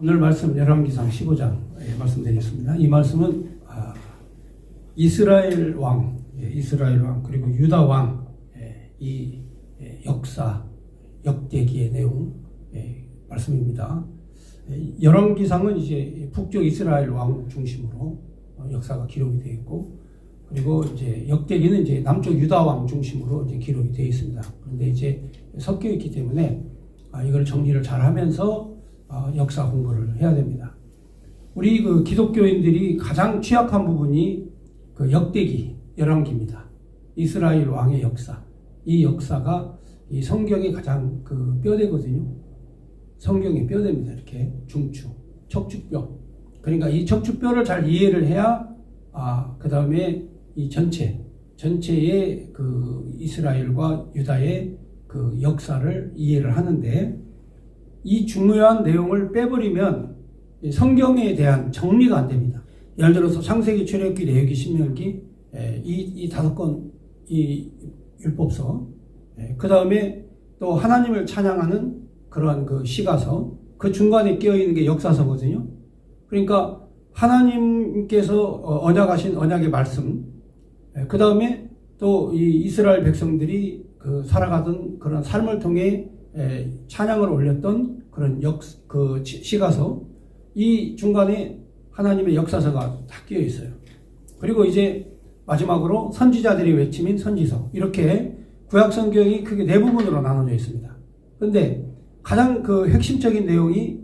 오늘 말씀 열왕기상 15장 말씀드리겠습니다. 이 말씀은 이스라엘 왕 그리고 유다 왕 이 역사 역대기의 내용 말씀입니다. 열왕기상은 이제 북쪽 이스라엘 왕 중심으로 역사가 기록이 되어 있고, 그리고 이제 역대기는 이제 남쪽 유다 왕 중심으로 이제 기록이 되어 있습니다. 그런데 이제 섞여 있기 때문에 이걸 정리를 잘 하면서 역사 공부를 해야 됩니다. 우리 그 기독교인들이 가장 취약한 부분이 그 역대기, 열왕기입니다. 이스라엘 왕의 역사. 이 역사가 이 성경의 가장 그 뼈대거든요. 성경의 뼈대입니다. 이렇게 중추, 척추뼈. 그러니까 이 척추뼈를 잘 이해를 해야 그 다음에 이 전체의 그 이스라엘과 유다의 그 역사를 이해를 하는데, 이 중요한 내용을 빼버리면 성경에 대한 정리가 안 됩니다. 예를 들어서 창세기, 출애굽기, 레위기, 신명기 이 5권 이 율법서, 그 다음에 또 하나님을 찬양하는 그러한 그 시가서, 그 중간에 끼어 있는 게 역사서거든요. 그러니까 하나님께서 언약하신 언약의 말씀, 그 다음에 또 이 이스라엘 백성들이 그 살아가던 그런 삶을 통해 찬양을 올렸던 그런 그 시가서, 이 중간에 하나님의 역사서가 다 끼어 있어요. 그리고 이제 마지막으로 선지자들이 외침인 선지서, 이렇게 구약 성경이 크게 4부분으로 나눠져 있습니다. 그런데 가장 그 핵심적인 내용이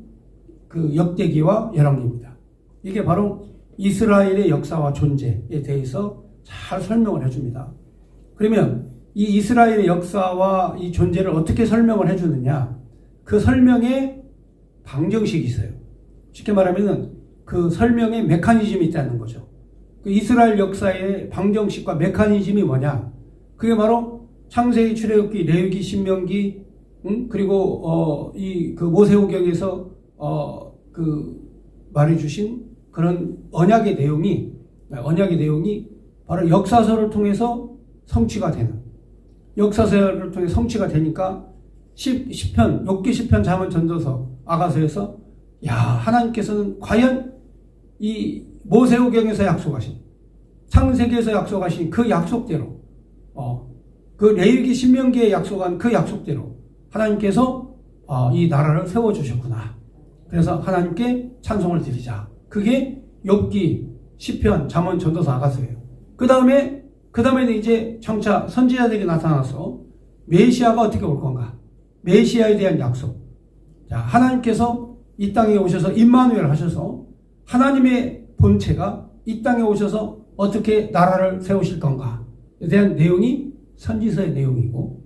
그 역대기와 열왕기입니다. 이게 바로 이스라엘의 역사와 존재에 대해서 잘 설명을 해줍니다. 그러면 이 이스라엘의 역사와 이 존재를 어떻게 설명을 해주느냐, 그 설명에 방정식이 있어요. 쉽게 말하면 그 설명에 메커니즘이 있다는 거죠. 그 이스라엘 역사의 방정식과 메커니즘이 뭐냐, 그게 바로 창세기, 출애굽기, 레위기, 신명기, 그리고 이 그 모세오경에서 그 말해주신 그런 언약의 내용이 바로 역사서를 통해서 성취가 되는, 역사서를 통해 성취가 되니까 시편, 욥기, 시편, 잠언, 전도서, 아가서에서 하나님께서는 과연 이 모세오경에서 약속하신, 창세기에서 약속하신 그 약속대로, 그 레위기, 신명기에 약속한 그 약속대로 하나님께서 이 나라를 세워주셨구나. 그래서 하나님께 찬송을 드리자. 그게 욥기, 시편, 잠언, 전도서, 아가서예요. 그 다음에는 이제 청차 선지자들이 나타나서 메시아가 어떻게 올 건가, 메시아에 대한 약속. 자, 하나님께서 이 땅에 오셔서 임마누엘 하셔서 하나님의 본체가 이 땅에 오셔서 어떻게 나라를 세우실 건가에 대한 내용이 선지서의 내용이고,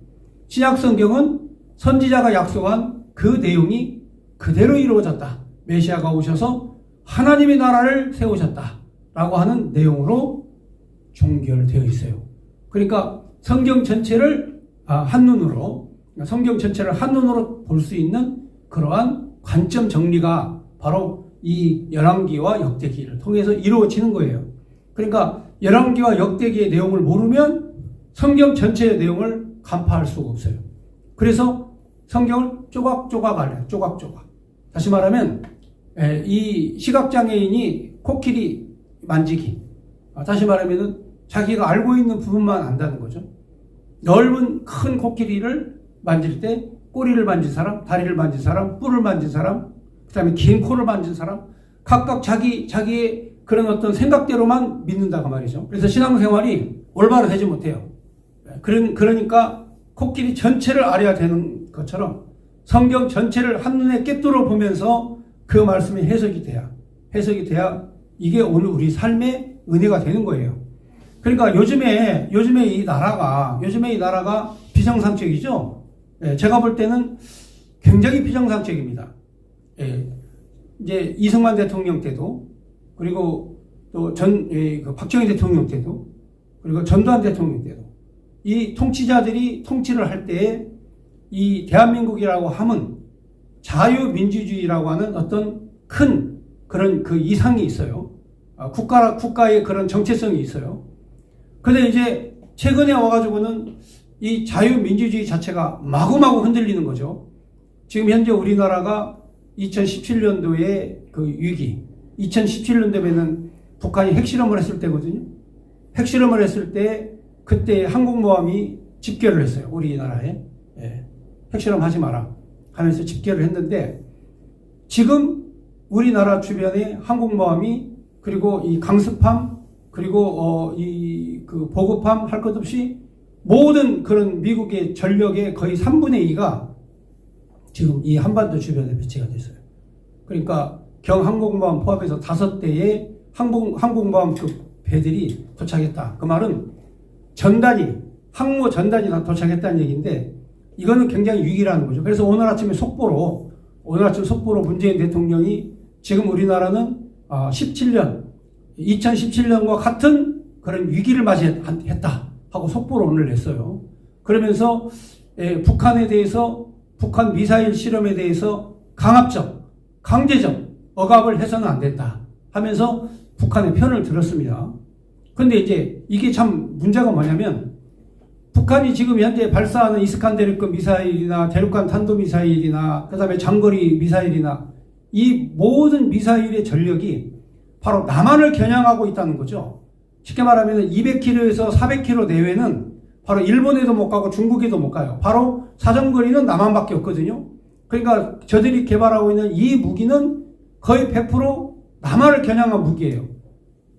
신약성경은 선지자가 약속한 그 내용이 그대로 이루어졌다. 메시아가 오셔서 하나님의 나라를 세우셨다라고 하는 내용으로 종결되어 있어요. 그러니까 성경 전체를 한눈으로 볼 수 있는 그러한 관점 정리가 바로 이 열왕기와 역대기를 통해서 이루어지는 거예요. 그러니까 열왕기와 역대기의 내용을 모르면 성경 전체의 내용을 간파할 수가 없어요. 그래서 성경을 조각조각 알아요. 조각조각. 다시 말하면 이 시각장애인이 코끼리 만지기, 다시 말하면 자기가 알고 있는 부분만 안다는 거죠. 넓은 큰 코끼리를 만질 때 꼬리를 만진 사람, 다리를 만진 사람, 뿔을 만진 사람, 그 다음에 긴 코를 만진 사람, 각각 자기의 그런 어떤 생각대로만 믿는다고 말이죠. 그래서 신앙생활이 올바로 되지 못해요. 그러니까 코끼리 전체를 알아야 되는 것처럼 성경 전체를 한눈에 꿰뚫어 보면서 그 말씀이 해석이 돼야 이게 오늘 우리 삶의 은혜가 되는 거예요. 그러니까 요즘에 이 나라가 비정상적이죠. 제가 볼 때는 굉장히 비정상적입니다. 이제 이승만 대통령 때도, 그리고 또 박정희 대통령 때도, 그리고 전두환 대통령 때도, 이 통치자들이 통치를 할 때에 이 대한민국이라고 하면 자유민주주의라고 하는 어떤 큰 그런 그 이상이 있어요. 국가의 그런 정체성이 있어요. 근데 이제 최근에 와가지고는 이 자유민주주의 자체가 마구마구 흔들리는 거죠. 지금 현재 우리나라가 2017년도에 그 위기, 2017년도에는 북한이 핵실험을 했을 때거든요. 핵실험을 했을 때 그때 항공모함이 집결을 했어요. 우리나라에. 예. 핵실험 하지 마라 하면서 집결을 했는데 지금 우리나라 주변에 항공모함이 그리고 이 강습함 그리고 이 그 보급함 할 것 없이 모든 그런 미국의 전력의 거의 3분의 2가 지금 이 한반도 주변에 배치가 됐어요. 그러니까 경항공모함 포함해서 5대의 항공모함급 배들이 도착했다. 그 말은 전단이 항모 전단이 다 도착했다는 얘기인데 이거는 굉장히 위기라는 거죠. 그래서 오늘 아침 속보로 문재인 대통령이 지금 우리나라는 2017년과 같은 그런 위기를 맞이했다 하고 속보를 오늘 냈어요. 그러면서 북한에 대해서 북한 미사일 실험에 대해서 강제적 억압을 해서는 안 된다 하면서 북한의 편을 들었습니다. 근데 이제 이게 참 문제가 뭐냐면 북한이 지금 현재 발사하는 이스칸데르급 미사일이나 대륙간 탄도미사일이나 그 다음에 장거리 미사일이나 이 모든 미사일의 전력이 바로 남한을 겨냥하고 있다는 거죠. 쉽게 말하면 200km에서 400km 내외는 바로 일본에도 못 가고 중국에도 못 가요. 바로 사정거리는 남한밖에 없거든요. 그러니까 저들이 개발하고 있는 이 무기는 거의 100% 남한을 겨냥한 무기예요.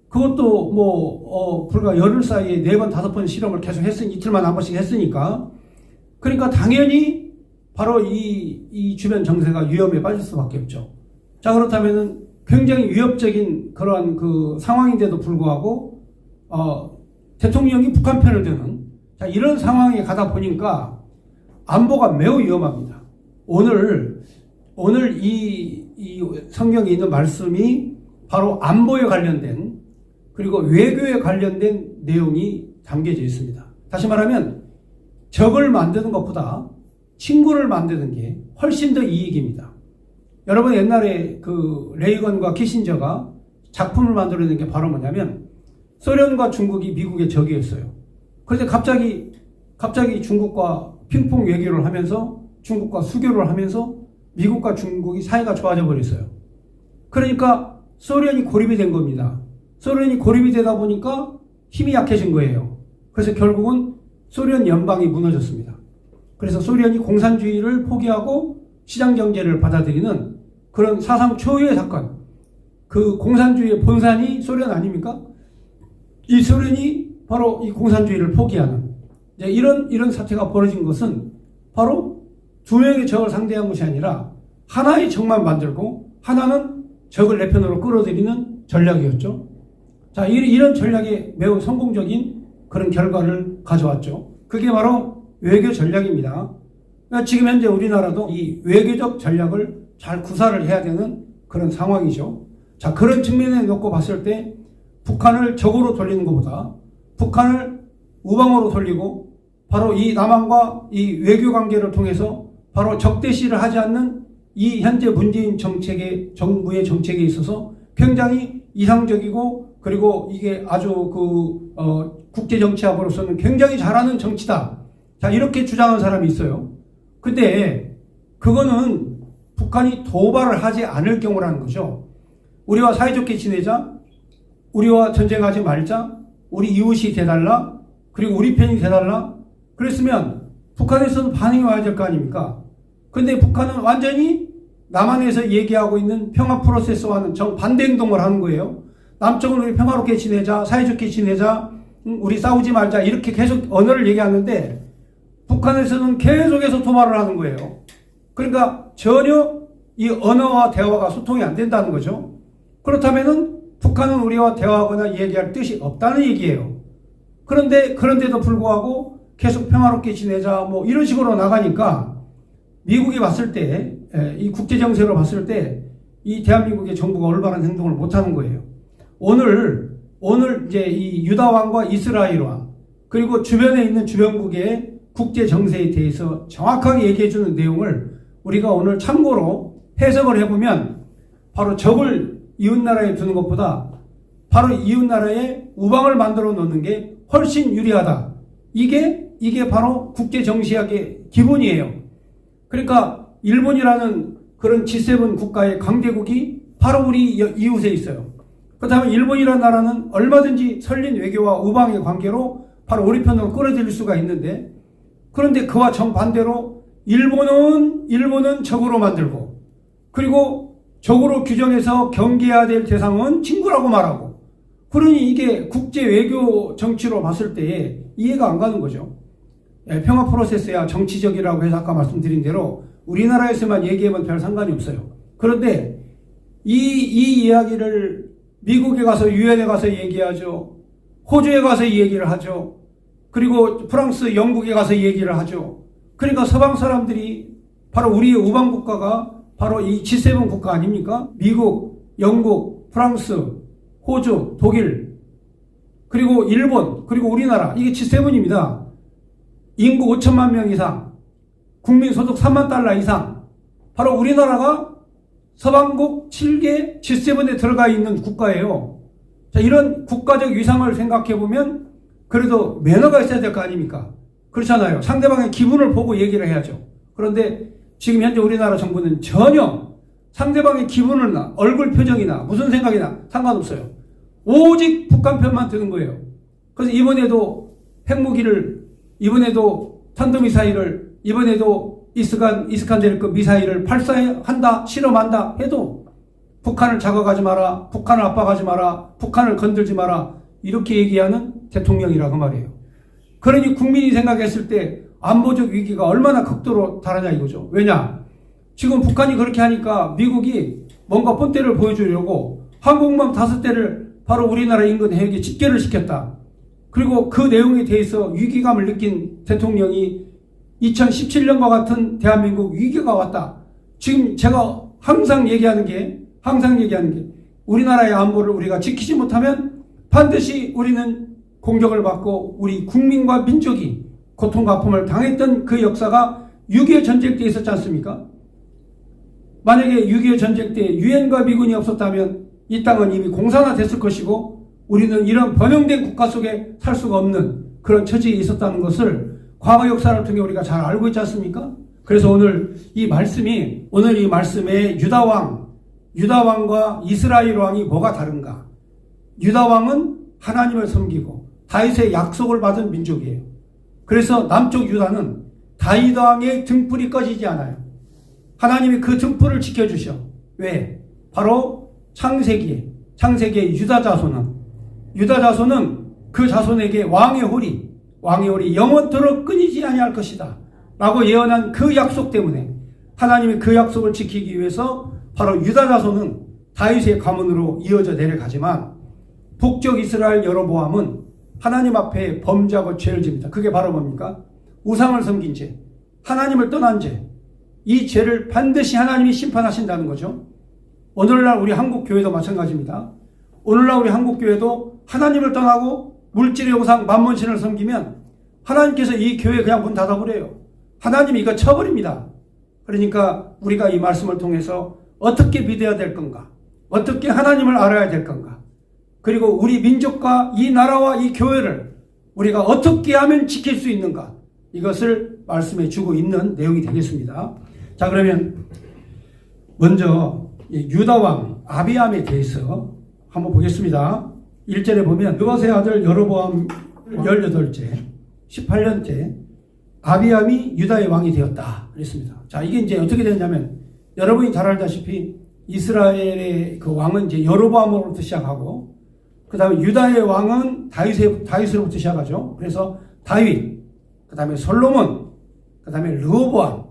그것도 불과 열흘 사이에 4번, 5번 실험을 계속 이틀만 한 번씩 했으니까. 그러니까 당연히 바로 이 주변 정세가 위험에 빠질 수밖에 없죠. 자, 그렇다면은 굉장히 위협적인 그러한 그 상황인데도 불구하고, 대통령이 북한 편을 드는, 자, 이런 상황에 가다 보니까 안보가 매우 위험합니다. 오늘 이 성경에 있는 말씀이 바로 안보에 관련된 그리고 외교에 관련된 내용이 담겨져 있습니다. 다시 말하면 적을 만드는 것보다 친구를 만드는 게 훨씬 더 이익입니다. 여러분 옛날에 그 레이건과 키신저가 작품을 만들어낸 게 바로 뭐냐면 소련과 중국이 미국의 적이었어요. 그런데 갑자기 중국과 핑퐁 외교를 하면서 중국과 수교를 하면서 미국과 중국이 사이가 좋아져 버렸어요. 그러니까 소련이 고립이 된 겁니다. 소련이 고립이 되다 보니까 힘이 약해진 거예요. 그래서 결국은 소련 연방이 무너졌습니다. 그래서 소련이 공산주의를 포기하고 시장경제를 받아들이는 그런 사상 초유의 사건. 그 공산주의의 본산이 소련 아닙니까? 이 소련이 바로 이 공산주의를 포기하는 이런 사태가 벌어진 것은 바로 두 명의 적을 상대한 것이 아니라 하나의 적만 만들고 하나는 적을 내 편으로 끌어들이는 전략이었죠. 자, 이런 전략이 매우 성공적인 그런 결과를 가져왔죠. 그게 바로 외교 전략입니다. 그러니까 지금 현재 우리나라도 이 외교적 전략을 잘 구사를 해야 되는 그런 상황이죠. 자, 그런 측면에 놓고 봤을 때 북한을 적으로 돌리는 것보다 북한을 우방으로 돌리고 바로 이 남한과 이 외교 관계를 통해서 바로 적대시를 하지 않는 이 현재 문재인 정부의 정책에 있어서 굉장히 이상적이고 그리고 이게 아주 국제정치학으로서는 굉장히 잘하는 정치다. 자, 이렇게 주장하는 사람이 있어요. 근데 그거는 북한이 도발을 하지 않을 경우라는 거죠. 우리와 사이좋게 지내자, 우리와 전쟁하지 말자, 우리 이웃이 돼달라, 그리고 우리 편이 돼달라. 그랬으면 북한에서도 반응이 와야 될 거 아닙니까? 근데 북한은 완전히 남한에서 얘기하고 있는 평화 프로세스와는 정반대 행동을 하는 거예요. 남쪽은 우리 평화롭게 지내자, 사이좋게 지내자, 우리 싸우지 말자, 이렇게 계속 언어를 얘기하는데 북한에서는 계속해서 도발을 하는 거예요. 그러니까 전혀 이 언어와 대화가 소통이 안 된다는 거죠. 그렇다면은 북한은 우리와 대화하거나 얘기할 뜻이 없다는 얘기예요. 그런데도 불구하고 계속 평화롭게 지내자, 이런 식으로 나가니까 미국이 봤을 때, 이 국제정세로 봤을 때, 이 대한민국의 정부가 올바른 행동을 못하는 거예요. 오늘 이제 이 유다왕과 이스라엘왕, 그리고 주변에 있는 주변국의 국제정세에 대해서 정확하게 얘기해주는 내용을 우리가 오늘 참고로 해석을 해보면 바로 적을 이웃나라에 두는 것보다 바로 이웃나라에 우방을 만들어 놓는 게 훨씬 유리하다. 이게 바로 국제정치학의 기본이에요. 그러니까 일본이라는 그런 G7 국가의 강대국이 바로 우리 이웃에 있어요. 그렇다면 일본이라는 나라는 얼마든지 설린 외교와 우방의 관계로 바로 우리 편으로 끌어들일 수가 있는데, 그런데 그와 정반대로 일본은 적으로 만들고, 그리고 적으로 규정해서 경계해야 될 대상은 친구라고 말하고, 그러니 이게 국제 외교 정치로 봤을 때 이해가 안 가는 거죠. 평화 프로세스야 정치적이라고 해서 아까 말씀드린 대로 우리나라에서만 얘기하면 별 상관이 없어요. 그런데 이 이야기를 미국에 가서 유엔에 가서 얘기하죠. 호주에 가서 이 얘기를 하죠. 그리고 프랑스, 영국에 가서 이 얘기를 하죠. 그러니까 서방 사람들이 바로 우리의 우방 국가가 바로 이 G7 국가 아닙니까? 미국, 영국, 프랑스, 호주, 독일, 그리고 일본, 그리고 우리나라, 이게 G7입니다. 인구 5천만 명 이상, 국민 소득 3만 달러 이상, 바로 우리나라가 서방국 7개 G7에 들어가 있는 국가예요. 자, 이런 국가적 위상을 생각해 보면 그래도 매너가 있어야 될 거 아닙니까? 그렇잖아요. 상대방의 기분을 보고 얘기를 해야죠. 그런데 지금 현재 우리나라 정부는 전혀 상대방의 기분이나 얼굴 표정이나 무슨 생각이나 상관없어요. 오직 북한 편만 드는 거예요. 그래서 이번에도 핵무기를, 이번에도 탄도미사일을, 이번에도 이스칸데르급 미사일을 발사한다, 실험한다 해도 북한을 자극하지 마라, 북한을 압박하지 마라, 북한을 건들지 마라, 이렇게 얘기하는 대통령이라고 말이에요. 그러니 국민이 생각했을 때 안보적 위기가 얼마나 극도로 달하냐 이거죠. 왜냐? 지금 북한이 그렇게 하니까 미국이 뭔가 본때를 보여주려고 항공모함 5대를 바로 우리나라 인근 해역에 집결을 시켰다. 그리고 그 내용에 대해서 위기감을 느낀 대통령이 2017년과 같은 대한민국 위기가 왔다. 지금 제가 항상 얘기하는 게 우리나라의 안보를 우리가 지키지 못하면 반드시 우리는 공격을 받고 우리 국민과 민족이 고통과 아픔을 당했던 그 역사가 6.25 전쟁 때 있었지 않습니까? 만약에 6.25 전쟁 때 유엔과 미군이 없었다면 이 땅은 이미 공산화됐을 것이고 우리는 이런 번영된 국가 속에 살 수가 없는 그런 처지에 있었다는 것을 과거 역사를 통해 우리가 잘 알고 있지 않습니까? 그래서 오늘 이 말씀에 유다왕과 이스라엘 왕이 뭐가 다른가? 유다왕은 하나님을 섬기고 다윗의 약속을 받은 민족이에요. 그래서 남쪽 유다는 다윗 왕의 등불이 꺼지지 않아요. 하나님이 그 등불을 지켜주셔. 왜? 바로 창세기에 유다 자손은 그 자손에게 왕의 홀이 영원토록 끊이지 아니할 것이다 라고 예언한 그 약속 때문에 하나님이 그 약속을 지키기 위해서 바로 유다 자손은 다윗의 가문으로 이어져 내려가지만 북쪽 이스라엘 여로보암은 하나님 앞에 범죄하고 죄를 집니다. 그게 바로 뭡니까? 우상을 섬긴 죄, 하나님을 떠난 죄. 이 죄를 반드시 하나님이 심판하신다는 거죠. 오늘날 우리 한국교회도 마찬가지입니다. 오늘날 우리 한국교회도 하나님을 떠나고 물질의 우상 만몬신을 섬기면 하나님께서 이 교회 그냥 문 닫아버려요. 하나님이 이거 쳐버립니다. 그러니까 우리가 이 말씀을 통해서 어떻게 믿어야 될 건가? 어떻게 하나님을 알아야 될 건가? 그리고 우리 민족과 이 나라와 이 교회를 우리가 어떻게 하면 지킬 수 있는가? 이것을 말씀해 주고 있는 내용이 되겠습니다. 자, 그러면 먼저 유다왕 아비암에 대해서 한번 보겠습니다. 1절에 보면 느바세 아들 여로보암 18째 18년째 아비암이 유다의 왕이 되었다 그랬습니다. 자, 이게 이제 어떻게 됐냐면 여러분이 잘 알다시피 이스라엘의 그 왕은 이제 여로보암으로부터 시작하고 그 다음에 유다의 왕은 다윗으로부터 시작하죠. 그래서 다윗, 그 다음에 솔로몬, 그 다음에 르호보암,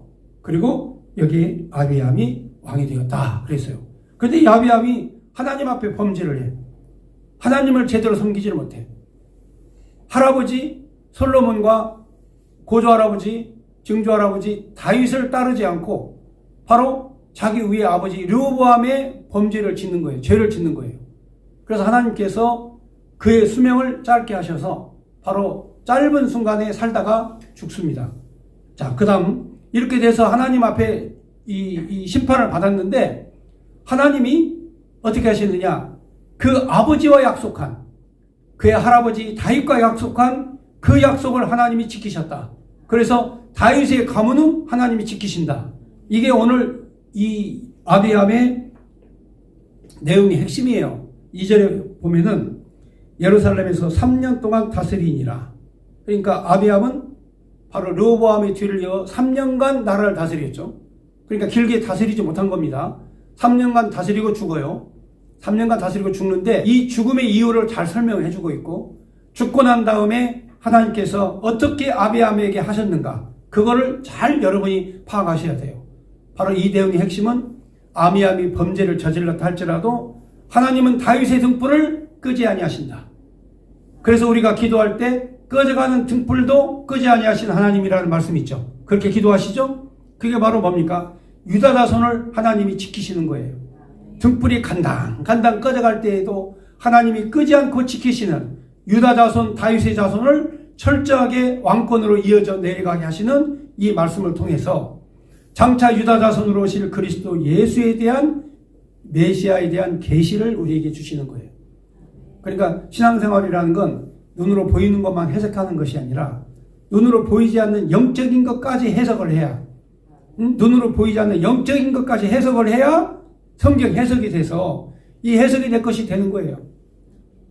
그리고 여기 아비암이 왕이 되었다 그랬어요. 그런데 이 아비암이 하나님 앞에 범죄를 해. 하나님을 제대로 섬기지를 못해. 할아버지 솔로몬과 고조할아버지, 증조할아버지 다윗을 따르지 않고 바로 자기 위의 아버지 르호보암의 범죄를 짓는 거예요. 죄를 짓는 거예요. 그래서 하나님께서 그의 수명을 짧게 하셔서 바로 짧은 순간에 살다가 죽습니다. 자, 그 다음 이렇게 돼서 하나님 앞에 이 심판을 받았는데 하나님이 어떻게 하시느냐? 그 아버지와 약속한 그의 할아버지 다윗과 약속한 그 약속을 하나님이 지키셨다. 그래서 다윗의 가문은 하나님이 지키신다. 이게 오늘 이 아비암의 내용이 핵심이에요. 2절에 보면은 예루살렘에서 3년 동안 다스리니라. 그러니까 아비암은 바로 르호보암의 뒤를 이어 3년간 나라를 다스렸죠. 그러니까 길게 다스리지 못한 겁니다. 3년간 다스리고 죽어요. 3년간 다스리고 죽는데 이 죽음의 이유를 잘 설명해 주고 있고, 죽고 난 다음에 하나님께서 어떻게 아비암에게 하셨는가, 그거를 잘 여러분이 파악하셔야 돼요. 바로 이 내용의 핵심은 아비암이 범죄를 저질렀다 할지라도 하나님은 다윗의 등불을 끄지 아니하신다. 그래서 우리가 기도할 때 꺼져가는 등불도 끄지 아니하신 하나님이라는 말씀이 있죠. 그렇게 기도하시죠? 그게 바로 뭡니까? 유다 자손을 하나님이 지키시는 거예요. 등불이 간당 꺼져갈 때에도 하나님이 끄지 않고 지키시는 유다 자손, 다윗의 자손을 철저하게 왕권으로 이어져 내려가게 하시는 이 말씀을 통해서 장차 유다 자손으로 오실 그리스도 예수에 대한, 메시아에 대한 계시를 우리에게 주시는 거예요. 그러니까 신앙생활이라는 건 눈으로 보이는 것만 해석하는 것이 아니라 눈으로 보이지 않는 영적인 것까지 해석을 해야, 눈으로 보이지 않는 영적인 것까지 해석을 해야 성경 해석이 돼서 이 해석이 될 것이 되는 거예요.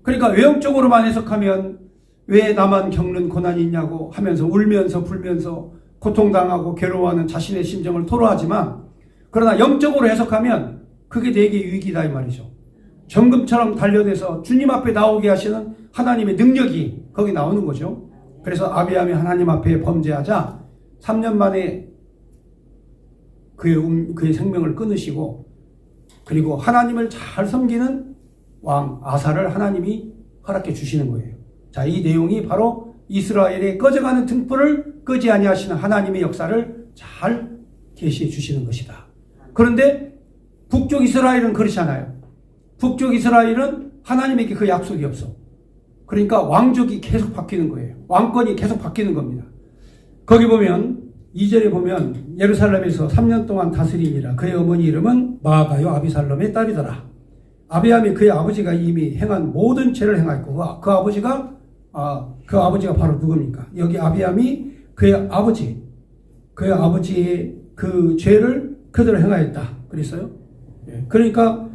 그러니까 외형적으로만 해석하면 왜 나만 겪는 고난이 있냐고 하면서 울면서 불면서 고통당하고 괴로워하는 자신의 심정을 토로하지만, 그러나 영적으로 해석하면 그게 내게 유익이다 이 말이죠. 정금처럼 단련해서 주님 앞에 나오게 하시는 하나님의 능력이 거기 나오는 거죠. 그래서 아비암이 하나님 앞에 범죄하자 3년 만에 그의 생명을 끊으시고, 그리고 하나님을 잘 섬기는 왕 아사를 하나님이 허락해 주시는 거예요. 자, 이 내용이 바로 이스라엘의 꺼져가는 등불을 끄지 아니하시는 하나님의 역사를 잘 계시해 주시는 것이다. 그런데 북쪽 이스라엘은 그렇지 않아요. 북쪽 이스라엘은 하나님에게 그 약속이 없어. 그러니까 왕족이 계속 바뀌는 거예요. 왕권이 계속 바뀌는 겁니다. 거기 보면 2절에 보면 예루살렘에서 3년 동안 다스리니라. 그의 어머니 이름은 마아가요 아비살롬의 딸이더라. 아비암이 그의 아버지가 이미 행한 모든 죄를 행하였고, 그 아버지가 바로 누굽니까? 여기 아비암이 그의 아버지의 그 죄를 그대로 행하였다 그랬어요. 그러니까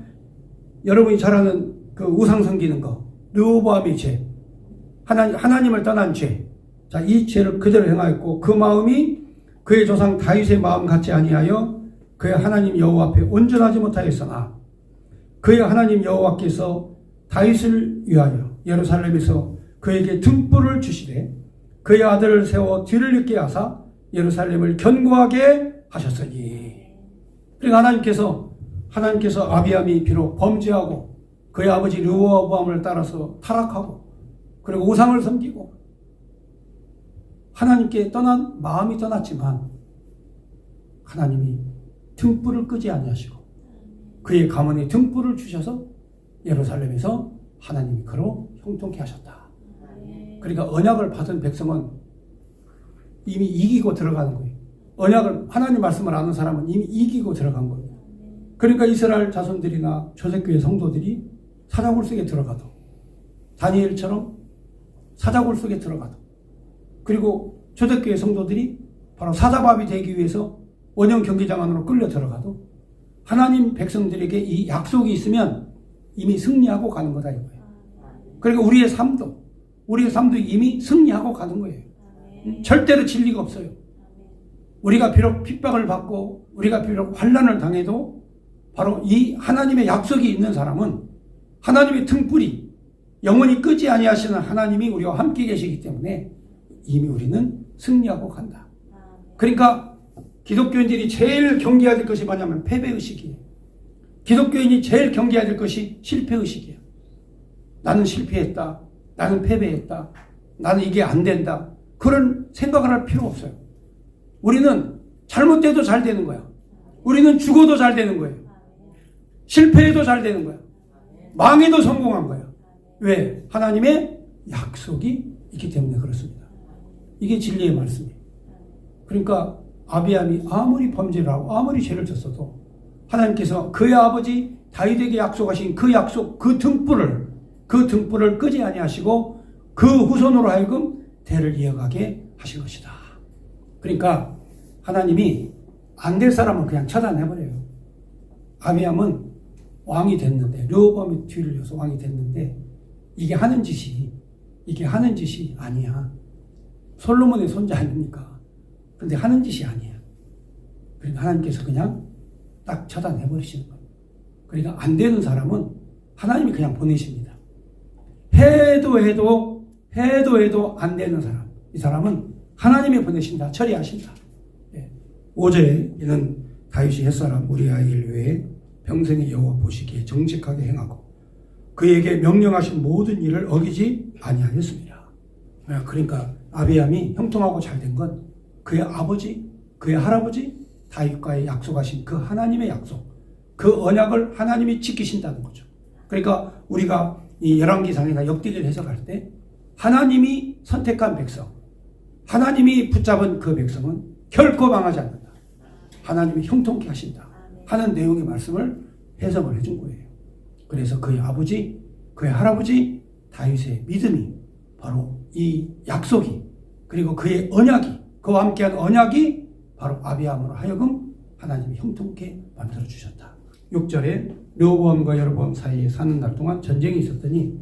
여러분이 잘 아는 그 우상 섬기는 거, 르호보암의 죄, 하나님을 떠난 죄. 자, 이 죄를 그대로 행하였고, 그 마음이 그의 조상 다윗의 마음 같지 아니하여 그의 하나님 여호와 앞에 온전하지 못하였으나, 그의 하나님 여호와께서 다윗을 위하여 예루살렘에서 그에게 등불을 주시되 그의 아들을 세워 뒤를 잇게 하사 예루살렘을 견고하게 하셨으니. 그러니까 하나님께서 아비암이 비록 범죄하고 그의 아버지 르호보암을 따라서 타락하고 그리고 우상을 섬기고 하나님께 떠난 마음이 떠났지만, 하나님이 등불을 끄지 아니하시고 그의 가문에 등불을 주셔서 예루살렘에서 하나님이 그로 형통케 하셨다. 그러니까 언약을 받은 백성은 이미 이기고 들어가는 거예요. 하나님 말씀을 아는 사람은 이미 이기고 들어간 거예요. 그러니까 이스라엘 자손들이나 초대교회 성도들이 사자굴 속에 들어가도, 다니엘처럼 사자굴 속에 들어가도, 그리고 초대교회 성도들이 바로 사자밥이 되기 위해서 원형 경기장 안으로 끌려 들어가도 하나님 백성들에게 이 약속이 있으면 이미 승리하고 가는 거다 이거예요. 그러니까 우리의 삶도 이미 승리하고 가는 거예요. 절대로 진리가 없어요. 우리가 비록 핍박을 받고 우리가 비록 환난을 당해도 바로 이 하나님의 약속이 있는 사람은 하나님의 등불이 영원히 끄지 아니하시는 하나님이 우리와 함께 계시기 때문에 이미 우리는 승리하고 간다. 그러니까 기독교인들이 제일 경계해야 될 것이 뭐냐면 패배의식이에요. 기독교인이 제일 경계해야 될 것이 실패의식이에요. 나는 실패했다. 나는 패배했다. 나는 이게 안 된다. 그런 생각을 할 필요 없어요. 우리는 잘못돼도 잘 되는 거야. 우리는 죽어도 잘 되는 거예요. 실패해도 잘 되는 거야. 망해도 성공한 거야. 왜? 하나님의 약속이 있기 때문에 그렇습니다. 이게 진리의 말씀이에요. 그러니까 아비암이 아무리 범죄를 하고 아무리 죄를 졌어도 하나님께서 그의 아버지 다윗에게 약속하신 그 약속, 그 등불을 끄지 아니하시고 그 후손으로 하여금 대를 이어가게 하신 것이다. 그러니까 하나님이 안 될 사람은 그냥 처단해버려요. 아비암은 왕이 됐는데, 르호보암의 뒤를 이어서 왕이 됐는데, 이게 하는 짓이 아니야. 솔로몬의 손자 아닙니까? 그런데 하는 짓이 아니야. 그러니까 하나님께서 그냥 딱 차단해버리시는 거예요. 그러니까 안 되는 사람은 하나님이 그냥 보내십니다. 해도 안 되는 사람. 이 사람은 하나님이 보내신다. 처리하신다. 5절에 이는 다윗이 햇사람 우리아의 일 외에 평생의 여호와 보시기에 정직하게 행하고 그에게 명령하신 모든 일을 어기지 아니하였습니다. 그러니까 아비암이 형통하고 잘된 건 그의 아버지, 그의 할아버지 다윗과의 약속하신 그 하나님의 약속, 그 언약을 하나님이 지키신다는 거죠. 그러니까 우리가 이 열왕기상이나 역대기를 해석할 때 하나님이 선택한 백성, 하나님이 붙잡은 그 백성은 결코 망하지 않는다. 하나님이 형통케 하신다 하는 내용의 말씀을 해석을 해준 거예요. 그래서 그의 아버지, 그의 할아버지 다윗의 믿음이 바로 이 약속이, 그리고 그의 언약이, 그와 함께한 언약이 바로 아비암으로 하여금 하나님이 형통케 만들어 주셨다. 6절에 르호보암과 여로보암 사이에 사는 날 동안 전쟁이 있었더니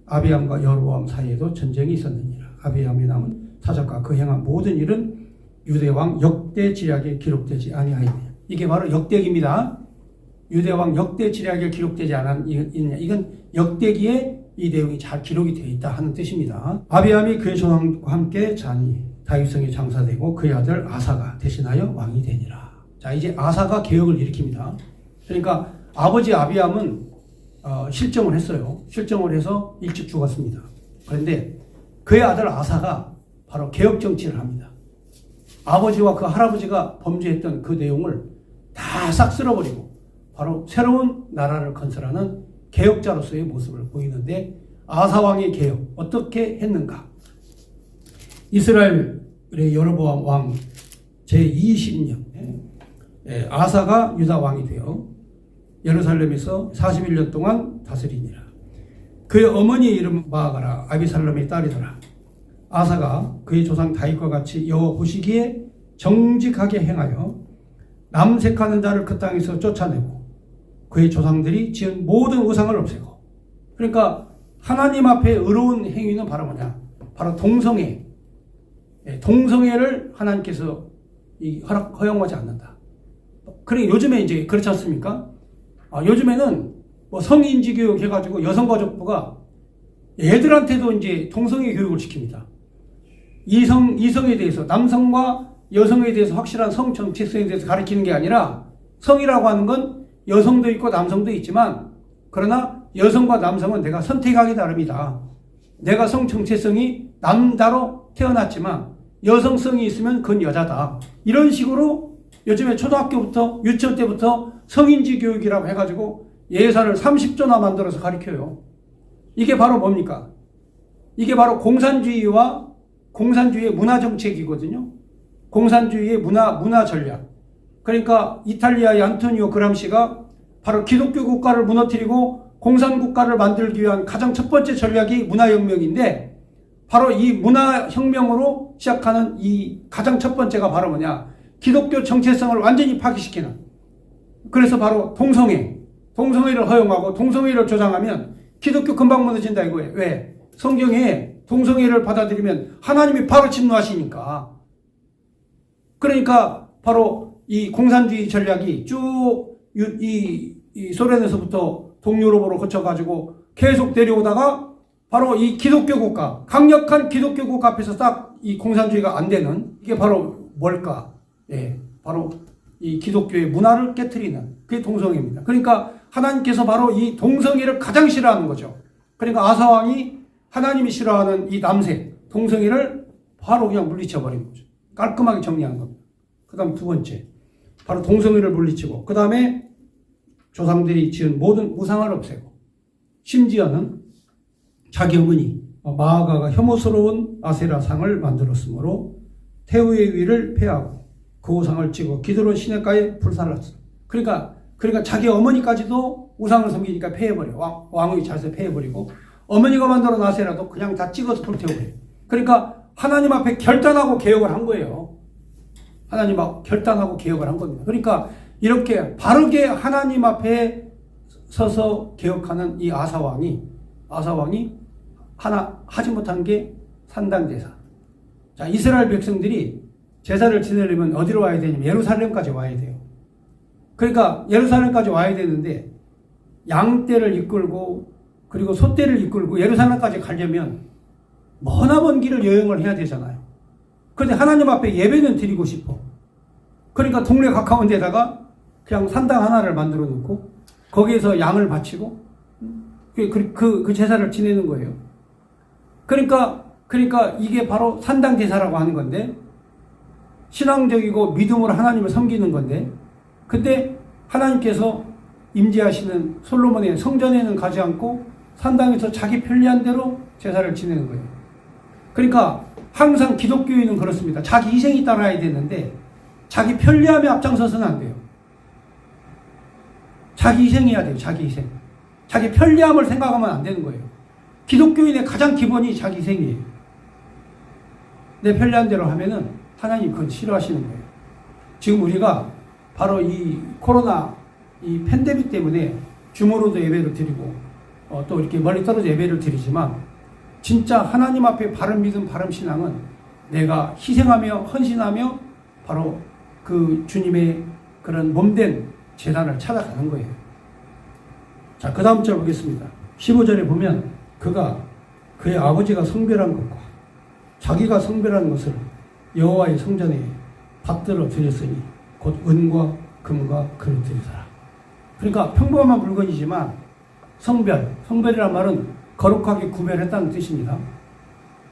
아비암과 여로보암 사이에도 전쟁이 있었느니라. 아비암의 남은 사적과 그 행한 모든 일은 유대왕 역대지략에 기록되지 아니하였느냐. 이게 바로 역대기입니다. 유대왕 역대지략에 기록되지 않았느냐. 이건 역대기에 이 내용이 잘 기록이 되어 있다 하는 뜻입니다. 아비암이 그의 조상과 함께 자니 다윗성에 장사되고 그의 아들 아사가 대신하여 왕이 되니라. 자, 이제 아사가 개혁을 일으킵니다. 그러니까 아버지 아비암은 실정을 했어요. 실정을 해서 일찍 죽었습니다. 그런데 그의 아들 아사가 바로 개혁 정치를 합니다. 아버지와 그 할아버지가 범죄했던 그 내용을 다 싹 쓸어버리고 바로 새로운 나라를 건설하는 개혁자로서의 모습을 보이는데, 아사 왕의 개혁 어떻게 했는가? 이스라엘의 여로보암 왕 제20년 아사가 유다 왕이 되어 예루살렘에서 41년 동안 다스리니라. 그의 어머니의 이름은 마아가라 아비살롬의 딸이더라. 아사가 그의 조상 다윗과 같이 여호와 보시기에 정직하게 행하여 남색하는 자를 그 땅에서 쫓아내고 그의 조상들이 지은 모든 우상을 없애고. 그러니까 하나님 앞에 의로운 행위는 바로 뭐냐? 바로 동성애. 동성애를 하나님께서 허용하지 않는다. 그러니까 요즘에 이제 그렇지 않습니까? 요즘에는 뭐 성인지 교육 해가지고 여성가족부가 애들한테도 이제 동성애 교육을 시킵니다. 이성에 대해서, 남성과 여성에 대해서 확실한 성 정체성에 대해서 가르치는 게 아니라, 성이라고 하는 건 여성도 있고 남성도 있지만, 그러나 여성과 남성은 내가 선택하기 나름이다. 내가 성 정체성이 남자로 태어났지만 여성성이 있으면 그건 여자다. 이런 식으로 요즘에 초등학교부터 유치원 때부터 성인지 교육이라고 해가지고 예산을 30조나 만들어서 가르쳐요. 이게 바로 뭡니까? 이게 바로 공산주의의 문화 정책이거든요. 공산주의의 문화 전략. 그러니까 이탈리아의 안토니오 그람시가 바로 기독교 국가를 무너뜨리고 공산 국가를 만들기 위한 가장 첫 번째 전략이 문화혁명인데, 바로 이 문화혁명으로 시작하는 이 가장 첫 번째가 바로 뭐냐? 기독교 정체성을 완전히 파괴시키는. 그래서 바로 동성애를 허용하고 동성애를 조장하면 기독교 금방 무너진다 이거예요. 왜? 성경에 동성애를 받아들이면 하나님이 바로 진노하시니까. 그러니까 바로 이 공산주의 전략이 쭉 이 소련에서부터 동유럽으로 거쳐가지고 계속 내려오다가 바로 이 기독교 국가, 강력한 기독교 국가 앞에서 딱 이 공산주의가 안 되는, 이게 바로 뭘까? 바로 이 기독교의 문화를 깨트리는 그게 동성애입니다. 그러니까 하나님께서 바로 이 동성애를 가장 싫어하는 거죠. 그러니까 아사왕이 하나님이 싫어하는 이 남색, 동성애를 바로 그냥 물리쳐버린 거죠. 깔끔하게 정리한 겁니다. 그 다음 두 번째, 바로 동성애를 물리치고, 그 다음에 조상들이 지은 모든 우상을 없애고, 심지어는 자기 어머니 마아가가 혐오스러운 아세라상을 만들었으므로 태우의 위를 폐하고 그 우상을 찍어 기드론 시내가에 불살랐어. 그러니까 자기 어머니까지도 우상을 섬기니까 폐해버려. 왕의 자세 폐해버리고, 어머니가 만들어 놔서라도 그냥 다 찍어서 불태워버려. 그러니까 하나님 앞에 결단하고 개혁을 한 거예요. 하나님 앞에 결단하고 개혁을 한 겁니다. 그러니까 이렇게 바르게 하나님 앞에 서서 개혁하는 이 아사왕이 하나 하지 못한 게 산당제사. 자, 이스라엘 백성들이 제사를 지내려면 어디로 와야 되냐면 예루살렘까지 와야 돼요. 그러니까 예루살렘까지 와야 되는데 양떼를 이끌고 그리고 소떼를 이끌고 예루살렘까지 가려면 머나먼 길을 여행을 해야 되잖아요. 그런데 하나님 앞에 예배는 드리고 싶어. 그러니까 동네 가까운 데다가 그냥 산당 하나를 만들어 놓고 거기에서 양을 바치고 그 제사를 지내는 거예요. 그러니까 이게 바로 산당 제사라고 하는 건데 신앙적이고 믿음으로 하나님을 섬기는 건데 근데 하나님께서 임재하시는 솔로몬의 성전에는 가지 않고 산당에서 자기 편리한 대로 제사를 지내는 거예요. 그러니까 항상 기독교인은 그렇습니다. 자기 희생이 따라야 되는데 자기 편리함에 앞장서서는 안 돼요. 자기 희생해야 돼요. 자기 희생. 자기 편리함을 생각하면 안 되는 거예요. 기독교인의 가장 기본이 자기 희생이에요. 내 편리한 대로 하면은 하나님 그건 싫어하시는 거예요. 지금 우리가 바로 이 코로나 이 팬데믹 때문에 줌으로도 예배를 드리고 또 이렇게 멀리 떨어져 예배를 드리지만 진짜 하나님 앞에 바른 믿음, 바른 신앙은 내가 희생하며 헌신하며 바로 그 주님의 그런 몸된 재단을 찾아가는 거예요. 자, 그 다음 절 보겠습니다. 15절에 보면 그의 아버지가 성별한 것과 자기가 성별한 것을 여호와의 성전에 받들어 드렸으니 곧 은과 금과 금을 드리더라. 그러니까 평범한 물건이지만 성별이란 말은 거룩하게 구별했다는 뜻입니다.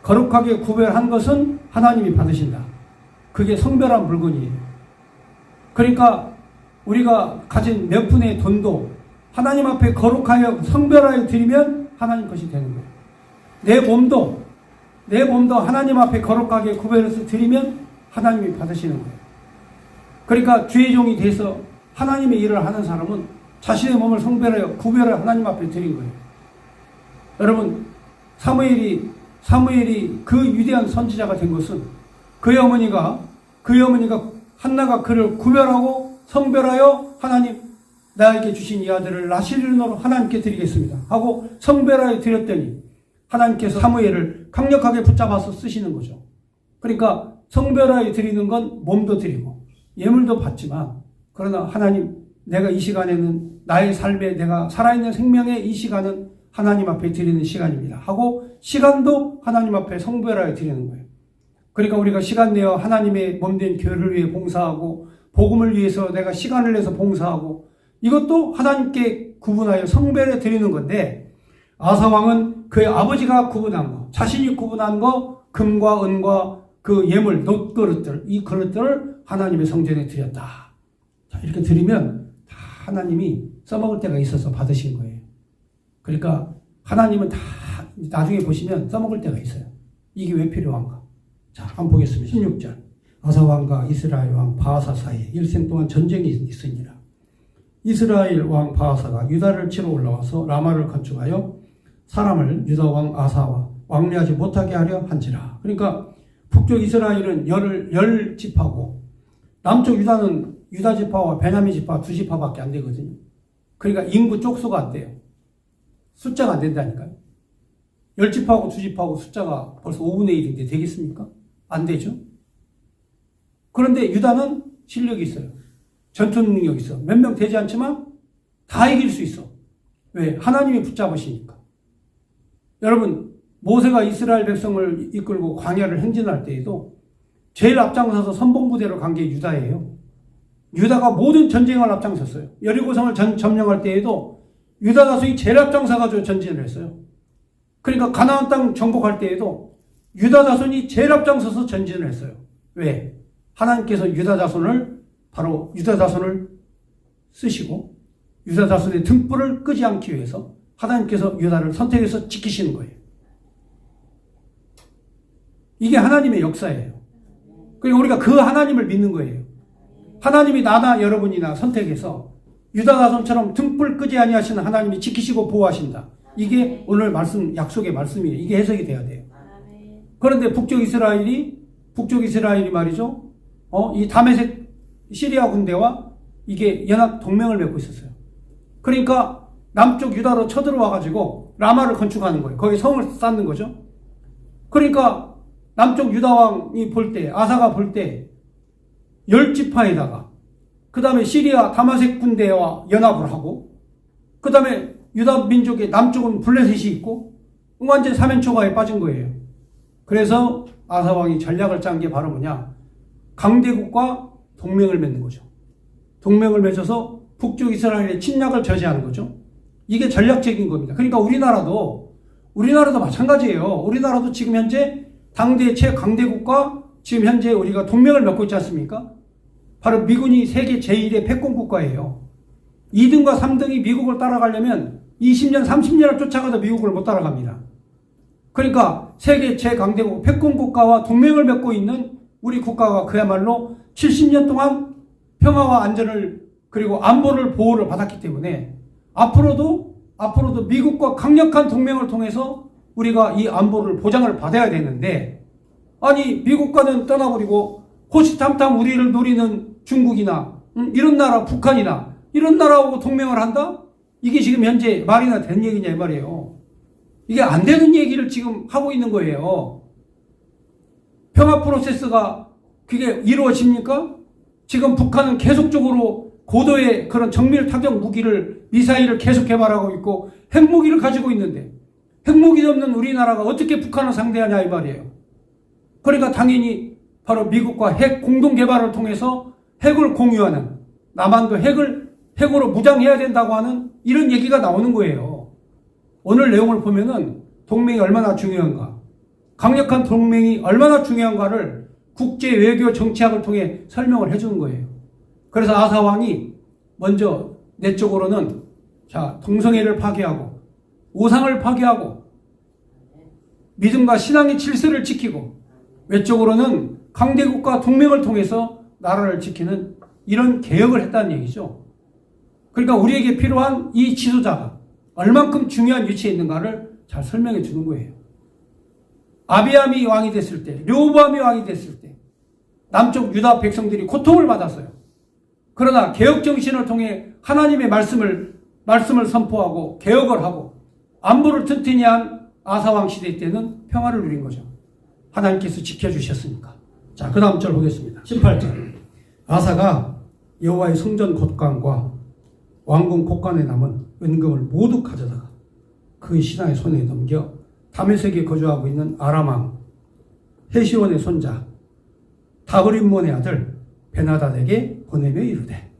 거룩하게 구별한 것은 하나님이 받으신다. 그게 성별한 물건이에요. 그러니까 우리가 가진 몇 푼의 돈도 하나님 앞에 거룩하여 성별하여 드리면 하나님 것이 되는 거예요. 내 몸도 하나님 앞에 거룩하게 구별해서 드리면 하나님이 받으시는 거예요. 그러니까 주의 종이 돼서 하나님의 일을 하는 사람은 자신의 몸을 성별하여 구별하여 하나님 앞에 드린 거예요. 여러분, 사무엘이 그 위대한 선지자가 된 것은 그의 어머니가 한나가 그를 구별하고 성별하여 하나님 나에게 주신 이 아들을 나실론으로 하나님께 드리겠습니다 하고 성별하여 드렸더니 하나님께서 사무엘을 강력하게 붙잡아서 쓰시는 거죠. 그러니까 성별하여 드리는 건 몸도 드리고 예물도 받지만 그러나 하나님 내가 이 시간에는 나의 삶에 내가 살아있는 생명의 이 시간은 하나님 앞에 드리는 시간입니다 하고 시간도 하나님 앞에 성별하여 드리는 거예요. 그러니까 우리가 시간 내어 하나님의 몸된 교회를 위해 봉사하고 복음을 위해서 내가 시간을 내서 봉사하고 이것도 하나님께 구분하여 성별해 드리는 건데 아사왕은 그의 아버지가 구분한 거, 자신이 구분한 거, 금과 은과 그 예물, 놋그릇들, 이 그릇들을 하나님의 성전에 드렸다. 자, 이렇게 드리면 다 하나님이 써먹을 때가 있어서 받으신 거예요. 그러니까 하나님은 다 나중에 보시면 써먹을 때가 있어요. 이게 왜 필요한가? 자, 한번 보겠습니다. 16절. 아사왕과 이스라엘 왕 바하사 사이에 일생 동안 전쟁이 있으니라. 이스라엘 왕 바하사가 유다를 치러 올라와서 라마를 건축하여 사람을 유다 왕 아사와 왕래하지 못하게 하려 한지라. 그러니까 북쪽 이스라엘은 열 지파고 남쪽 유다는 유다 지파와 베냐민 지파 두 지파밖에 안 되거든요. 그러니까 인구 쪽수가 안 돼요. 숫자가 안 된다니까요. 열 지파하고 두 지파하고 숫자가 벌써 5분의 1인데 되겠습니까? 안 되죠. 그런데 유다는 실력이 있어요. 전투 능력이 있어. 몇 명 되지 않지만 다 이길 수 있어. 왜? 하나님이 붙잡으시니까. 여러분, 모세가 이스라엘 백성을 이끌고 광야를 행진할 때에도 제일 앞장서서 선봉부대로 간 게 유다예요. 유다가 모든 전쟁을 앞장섰어요. 여리고성을 점령할 때에도 유다 자손이 제일 앞장서가지고 전진을 했어요. 그러니까 가나안 땅 정복할 때에도 유다 자손이 제일 앞장서서 전진을 했어요. 왜? 하나님께서 유다 자손을 쓰시고 유다 자손의 등불을 끄지 않기 위해서 하나님께서 유다를 선택해서 지키시는 거예요. 이게 하나님의 역사예요. 그리고 우리가 그 하나님을 믿는 거예요. 하나님이 나나 여러분이나 선택해서 유다 자손처럼 등불 끄지 아니하시는 하나님이 지키시고 보호하신다. 이게 오늘 말씀, 약속의 말씀이에요. 이게 해석이 돼야 돼요. 그런데 북쪽 이스라엘이 말이죠. 이 다메섹 시리아 군대와 이게 연합 동맹을 맺고 있었어요. 그러니까 남쪽 유다로 쳐들어와 가지고 라마를 건축하는 거예요. 거기 성을 쌓는 거죠. 그러니까 남쪽 유다 왕이 볼 때, 아사가 볼 때 10지파에다가 그 다음에 시리아 다마색 군대와 연합을 하고 그 다음에 유다 민족의 남쪽은 블레셋이 있고 완전 사면초가에 빠진 거예요. 그래서 아사 왕이 전략을 짠 게 바로 뭐냐, 강대국과 동맹을 맺는 거죠. 동맹을 맺어서 북쪽 이스라엘의 침략을 저지하는 거죠. 이게 전략적인 겁니다. 그러니까 우리나라도 마찬가지예요. 우리나라도 지금 현재 당대 최강대국과 지금 현재 우리가 동맹을 맺고 있지 않습니까? 바로 미군이 세계 제1의 패권국가예요. 2등과 3등이 미국을 따라가려면 20년, 30년을 쫓아가도 미국을 못 따라갑니다. 그러니까 세계 최강대국 패권국가와 동맹을 맺고 있는 우리 국가가 그야말로 70년 동안 평화와 안전을 그리고 안보를 보호를 받았기 때문에 앞으로도 미국과 강력한 동맹을 통해서 우리가 이 안보를 보장을 받아야 되는데, 아니 미국과는 떠나버리고 호시탐탐 우리를 노리는 중국이나 이런 나라, 북한이나 이런 나라하고 동맹을 한다? 이게 지금 현재 말이나 되는 얘기냐 이 말이에요. 이게 안 되는 얘기를 지금 하고 있는 거예요. 평화 프로세스가 그게 이루어집니까? 지금 북한은 계속적으로 고도의 그런 정밀 타격 무기를, 미사일을 계속 개발하고 있고 핵무기를 가지고 있는데 핵무기 없는 우리나라가 어떻게 북한을 상대하냐 이 말이에요. 그러니까 당연히 바로 미국과 핵 공동 개발을 통해서 핵을 공유하는, 남한도 핵으로 무장해야 된다고 하는 이런 얘기가 나오는 거예요. 오늘 내용을 보면은 동맹이 얼마나 중요한가, 강력한 동맹이 얼마나 중요한가를 국제 외교 정치학을 통해 설명을 해주는 거예요. 그래서 아사 왕이 먼저 내적으로는 동성애를 파괴하고 우상을 파괴하고 믿음과 신앙의 질서를 지키고, 외적으로는 강대국과 동맹을 통해서 나라를 지키는 이런 개혁을 했다는 얘기죠. 그러니까 우리에게 필요한 이 지도자가 얼만큼 중요한 위치에 있는가를 잘 설명해 주는 거예요. 아비암이 왕이 됐을 때, 르호보암이 왕이 됐을 때 남쪽 유다 백성들이 고통을 받았어요. 그러나 개혁 정신을 통해 하나님의 말씀을 선포하고 개혁을 하고 안보를 튼튼히 한 아사왕 시대 때는 평화를 누린 거죠. 하나님께서 지켜주셨으니까. 자, 그 다음 절 보겠습니다. 18절. 아사가 여호와의 성전 곳간과 왕궁 곳간에 남은 은금을 모두 가져다가 그 신하의 손에 넘겨 다메섹에 거주하고 있는 아람왕 헤시온의 손자 다브림몬의 아들 베나닷에게 보내며 이르되,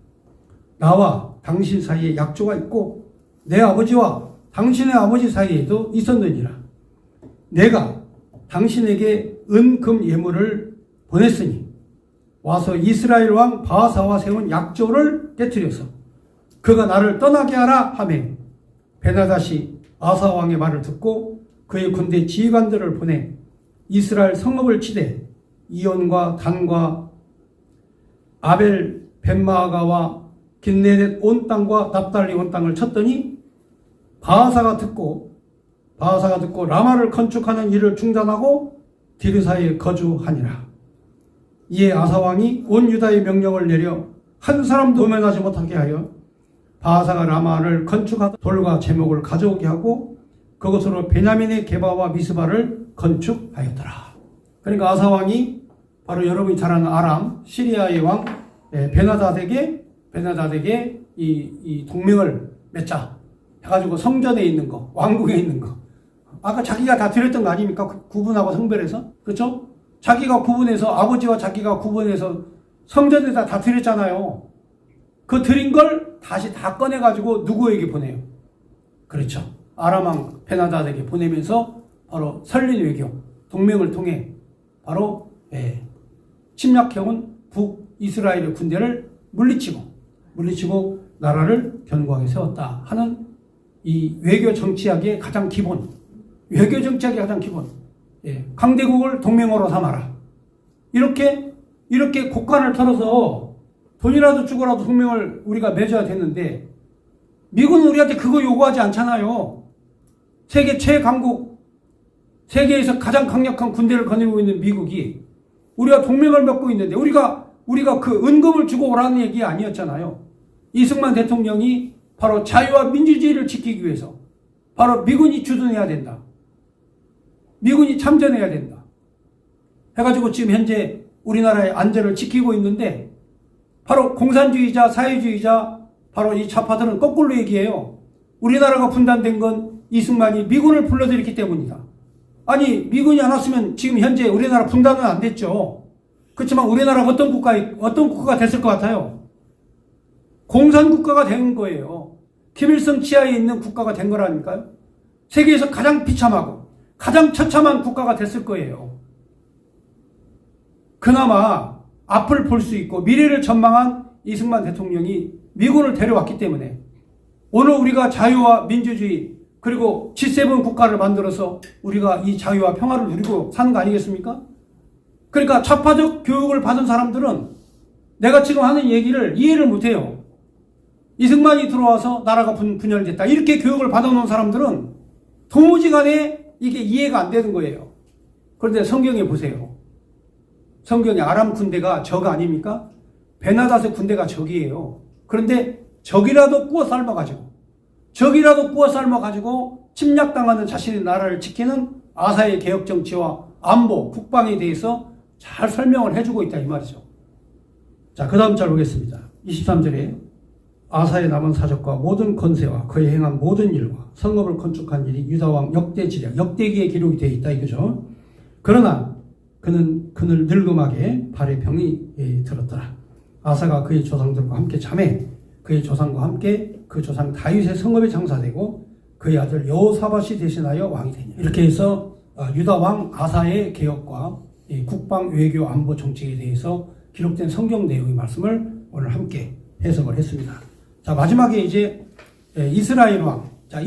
나와 당신 사이에 약조가 있고 내 아버지와 당신의 아버지 사이에도 있었느니라. 내가 당신에게 은금 예물을 보냈으니 와서 이스라엘 왕 바하사와 세운 약조를 깨뜨려서 그가 나를 떠나게 하라 하매, 베나닷이 아사 왕의 말을 듣고 그의 군대 지휘관들을 보내 이스라엘 성읍을 치되 이온과 단과 아벨 벤마아가와 긴네렛 온 땅과 납달리 온 땅을 쳤더니 바하사가 듣고 라마를 건축하는 일을 중단하고 디르사에 거주하니라. 이에 아사 왕이 온 유다의 명령을 내려 한 사람도 도면하지 못하게 하여 바하사가 라마를 건축하던 돌과 제목을 가져오게 하고 그것으로 베냐민의 게바와 미스바를 건축하였더라. 그러니까 아사 왕이 바로 여러분이 잘 아는 아람 시리아의 왕 베나닷에게 이 동맹을 맺자 해가지고 성전에 있는 거, 왕궁에 있는 거, 아까 자기가 다 드렸던 거 아닙니까? 구분하고 성별해서, 그렇죠? 자기가 구분해서, 아버지와 자기가 구분해서 성전에다 다 드렸잖아요. 그 드린 걸 다시 다 꺼내가지고 누구에게 보내요? 그렇죠. 아람왕 베나닷에게 보내면서 바로 설린 외교, 동맹을 통해 바로 침략해온 북이스라엘의 군대를 물리치고 나라를 견고하게 세웠다 하는 이 외교 정치학의 가장 기본, 강대국을 동맹으로 삼아라. 이렇게 곡간을 털어서 돈이라도 주고라도 동맹을 우리가 맺어야 되는데, 미국은 우리한테 그거 요구하지 않잖아요. 세계 최강국, 세계에서 가장 강력한 군대를 거느리고 있는 미국이 우리가 동맹을 맺고 있는데 우리가 그 은금을 주고 오라는 얘기 아니었잖아요. 이승만 대통령이 바로 자유와 민주주의를 지키기 위해서 바로 미군이 주둔해야 된다. 미군이 참전해야 된다. 해가지고 지금 현재 우리나라의 안전을 지키고 있는데 바로 공산주의자, 사회주의자, 바로 이 좌파들은 거꾸로 얘기해요. 우리나라가 분단된 건 이승만이 미군을 불러들였기 때문이다. 아니, 미군이 안 왔으면 지금 현재 우리나라 분단은 안 됐죠. 그렇지만 우리나라가 어떤 국가가 됐을 것 같아요? 공산국가가 된 거예요. 김일성 치하에 있는 국가가 된 거라니까요. 세계에서 가장 비참하고 가장 처참한 국가가 됐을 거예요. 그나마 앞을 볼 수 있고 미래를 전망한 이승만 대통령이 미군을 데려왔기 때문에 오늘 우리가 자유와 민주주의 그리고 G7 국가를 만들어서 우리가 이 자유와 평화를 누리고 사는 거 아니겠습니까? 그러니까 좌파적 교육을 받은 사람들은 내가 지금 하는 얘기를 이해를 못해요. 이승만이 들어와서 나라가 분열됐다. 이렇게 교육을 받아놓은 사람들은 도무지 간에 이게 이해가 안 되는 거예요. 그런데 성경에 보세요. 성경에 아람 군대가 적 아닙니까? 베나닷의 군대가 적이에요. 그런데 적이라도 구워 삶아가지고 침략당하는 자신의 나라를 지키는 아사의 개혁 정치와 안보, 국방에 대해서 잘 설명을 해주고 있다 이 말이죠. 자, 그 다음 절 보겠습니다. 23절에 아사의 남은 사적과 모든 건세와 그의 행한 모든 일과 성읍을 건축한 일이 유다왕 역대기에 기록이 되어 있다 이거죠. 그러나 그는 그늘 늙음하게 발에 병이 들었더라. 아사가 그의 조상들과 함께 잠에 그의 조상과 함께 그 조상 다윗의 성읍에 장사되고 그의 아들 여호사밧이 대신하여 왕이 되냐. 이렇게 해서 유다 왕 아사의 개혁과 국방, 외교, 안보 정책에 대해서 기록된 성경 내용의 말씀을 오늘 함께 해석을 했습니다. 자, 마지막에 이제 이스라엘 왕. 자,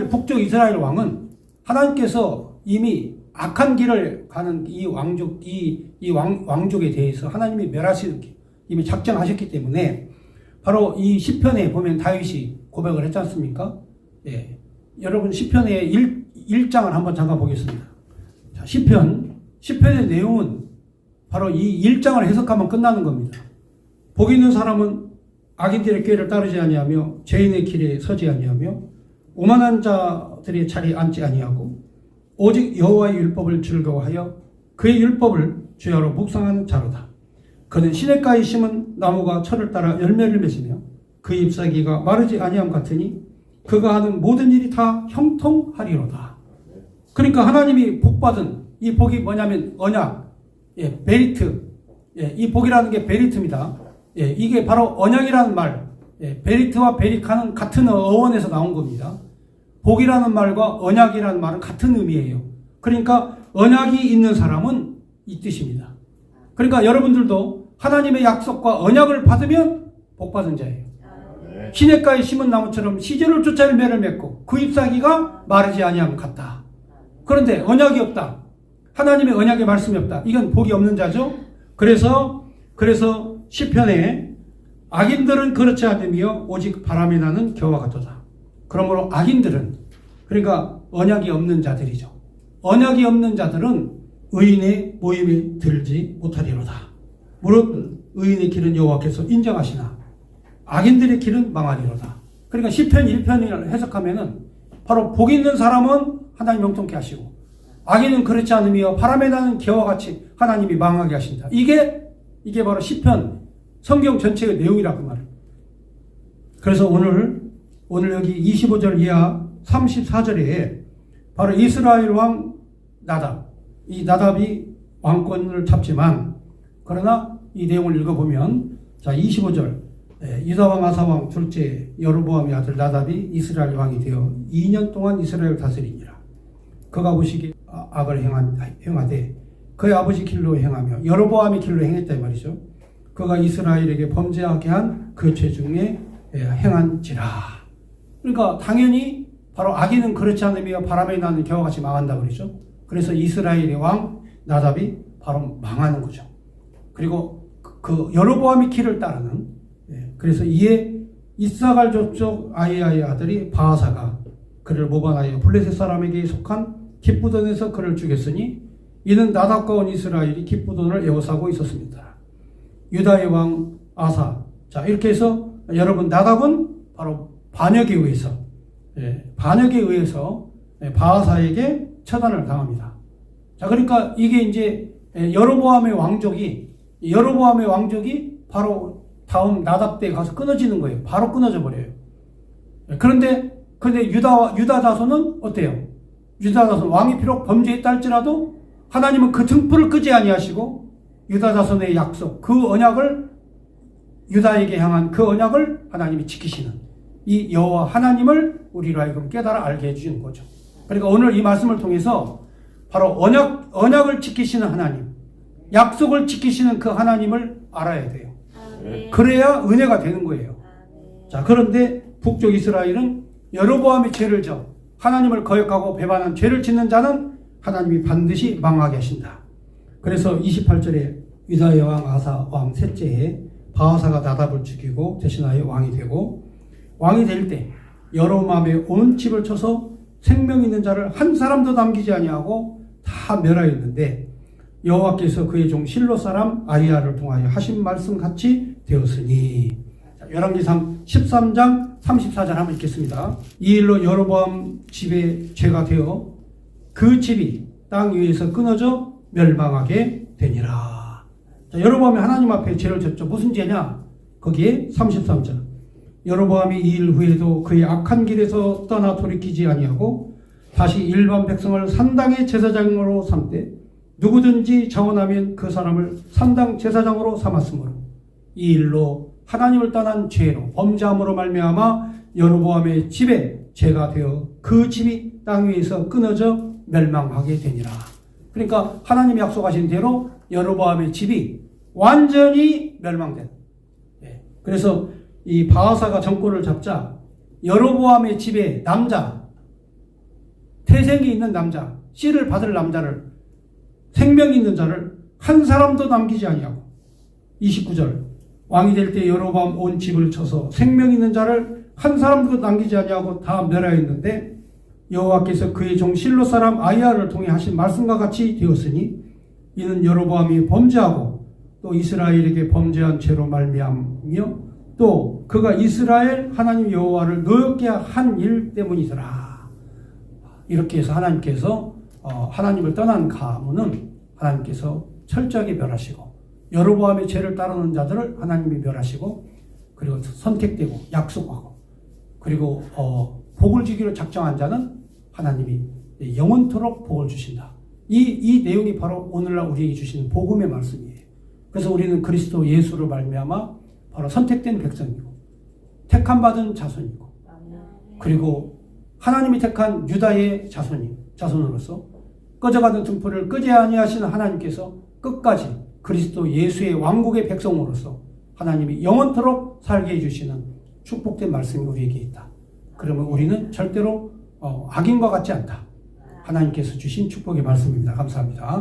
북쪽 이스라엘 왕은 하나님께서 이미 악한 길을 가는 이 왕족에 대해서 하나님이 멸하시기 이미 작정하셨기 때문에 바로 이 시편에 보면 다윗이 고백을 했지 않습니까? 예. 여러분 시편의 1장을 한번 잠깐 보겠습니다. 자, 시편의 내용은 바로 이 1장을 해석하면 끝나는 겁니다. 복 있는 사람은 악인들의 꾀를 따르지 아니하며 죄인의 길에 서지 아니하며 오만한 자들의 자리에 앉지 아니하고 오직 여호와의 율법을 즐거워하여 그의 율법을 주야로 묵상하는 자로다. 그는 시냇가에 심은 나무가 철을 따라 열매를 맺으며 그의 잎사귀가 마르지 아니함 같으니 그가 하는 모든 일이 다 형통하리로다. 그러니까 하나님이 복받은 이 복이 뭐냐면 언약, 베리트. 이 복이라는 게 베리트입니다. 이게 바로 언약이라는 말, 베리트와 베리카는 같은 어원에서 나온 겁니다. 복이라는 말과 언약이라는 말은 같은 의미예요. 그러니까 언약이 있는 사람은 이 뜻입니다. 그러니까 여러분들도 하나님의 약속과 언약을 받으면 복받은 자예요. 시냇가에 심은 나무처럼 시절을 쫓아 열매를 맺고 그 잎사귀가 마르지 아니함 같다. 그런데 언약이 없다. 하나님의 언약의 말씀이 없다. 이건 복이 없는 자죠. 그래서 시편에 악인들은 그렇지 않으며 오직 바람이 나는 겨와 같도다. 그러므로 악인들은 그러니까 언약이 없는 자들이죠. 언약이 없는 자들은 의인의 모임에 들지 못하리로다. 무릇 의인의 길은 여호와께서 인정하시나 악인들의 길은 망하리로다. 그러니까 시편 1편을 해석하면은 바로 복 있는 사람은 하나님 영통케 하시고 악인은 그렇지 않으며 바람에 나는 겨와 같이 하나님이 망하게 하신다. 이게 바로 시편 성경 전체의 내용이라고 말합니다. 그래서 오늘 여기 25절 이하 34절에 바로 이스라엘 왕 나답, 이 나답이 왕권을 잡지만 그러나 이 내용을 읽어보면 자 25절 유다왕 아사왕 둘째 여로보암의 아들 나답이 이스라엘 왕이 되어 2년 동안 이스라엘을 다스리니라. 그가 보시기에 악을 행하되 그의 아버지 길로 행하며 여로보암의 길로 행했다 이 말이죠. 그가 이스라엘에게 범죄하게 한 그 죄 중에 행한지라. 그러니까 당연히 바로 악인은 그렇지 않으며 바람에 나는 겨와 같이 망한다 그러죠. 그래서 이스라엘의 왕 나답이 바로 망하는 거죠. 그리고 그 여로보암의 길을 따르는 그래서 이에 이사갈 족속 아이야의 아들이 바하사가 그를 모반하여 블레셋 사람에게 속한 기쁘돈에서 그를 죽였으니 이는 나답과 온 이스라엘이 기쁘돈을 에워싸고 있었습니다. 유다의 왕 아사. 자, 이렇게 해서 여러분, 나답은 바로 반역에 의해서, 바하사에게 처단을 당합니다. 자, 그러니까 이게 이제 여로보암의 왕족이 바로 다음 나답 때 가서 끊어지는 거예요. 바로 끊어져 버려요. 그런데 유다 자손은 어때요? 유다 자손 왕이 비록 범죄했다 할지라도 하나님은 그 등불을 끄지 아니하시고 유다 자손의 약속, 그 언약을, 유다에게 향한 그 언약을 하나님이 지키시는 이 여호와 하나님을 우리로 하여금 깨달아 알게 해주시는 거죠. 그러니까 오늘 이 말씀을 통해서 바로 언약을 지키시는 하나님, 약속을 지키시는 그 하나님을 알아야 돼요. 그래야 은혜가 되는 거예요. 자, 그런데 북쪽 이스라엘은 여로보암의 죄를 져 하나님을 거역하고 배반한 죄를 짓는 자는 하나님이 반드시 망하게 하신다. 그래서 28절에 유다의 왕 아사 왕 셋째에 바하사가 나답을 죽이고 대신하여 왕이 되고, 왕이 될 때 여로보암의 온 집을 쳐서 생명 있는 자를 한 사람도 남기지 아니하고 다 멸하였는데, 여호와께서 그의 종 실로 사람 아히야를 통하여 하신 말씀 같이 되었으니. 열왕기상 13장 34절 한번 읽겠습니다. 이 일로 여로보암 집에 죄가 되어 그 집이 땅 위에서 끊어져 멸망하게 되니라. 자, 여로보암이 하나님 앞에 죄를 졌죠. 무슨 죄냐? 거기에 33절. 여로보암이 이 일 후에도 그의 악한 길에서 떠나 돌이키지 아니하고 다시 일반 백성을 산당의 제사장으로 삼되 누구든지 자원하면 그 사람을 산당 제사장으로 삼았으므로 이 일로 하나님을 떠난 죄로 범죄함으로 말미암아 여로보암의 집에 죄가 되어 그 집이 땅 위에서 끊어져 멸망하게 되니라. 그러니까 하나님이 약속하신 대로 여로보암의 집이 완전히 멸망된. 그래서 이 바하사가 정권을 잡자 여로보암의 집에 남자, 태생이 있는 남자, 씨를 받을 남자를, 생명 있는 자를 한 사람도 남기지 아니하고, 29절 왕이 될 때 여로보암 온 집을 쳐서 생명 있는 자를 한 사람도 남기지 아니하고 다 멸하였는데 여호와께서 그의 종 실로 사람 아히야를 통해 하신 말씀과 같이 되었으니 이는 여로보암이 범죄하고 또 이스라엘에게 범죄한 죄로 말미암며 또 그가 이스라엘 하나님 여호와를 노엽게 한 일 때문이더라. 이렇게 해서 하나님께서 하나님을 떠난 가문은 하나님께서 철저하게 멸하시고, 여로보암의 죄를 따르는 자들을 하나님이 멸하시고, 그리고 선택되고 약속하고, 그리고 복을 주기로 작정한 자는 하나님이 영원토록 복을 주신다. 이 내용이 바로 오늘날 우리에게 주시는 복음의 말씀이에요. 그래서 우리는 그리스도 예수로 말미암아 바로 선택된 백성이고 택함 받은 자손이고, 그리고 하나님이 택한 유다의 자손으로서 꺼져가는 등불을 끄지 아니하시는 하나님께서 끝까지 그리스도 예수의 왕국의 백성으로서 하나님이 영원토록 살게 해주시는 축복된 말씀이 우리에게 있다. 그러면 우리는 절대로 악인과 같지 않다. 하나님께서 주신 축복의 말씀입니다. 감사합니다.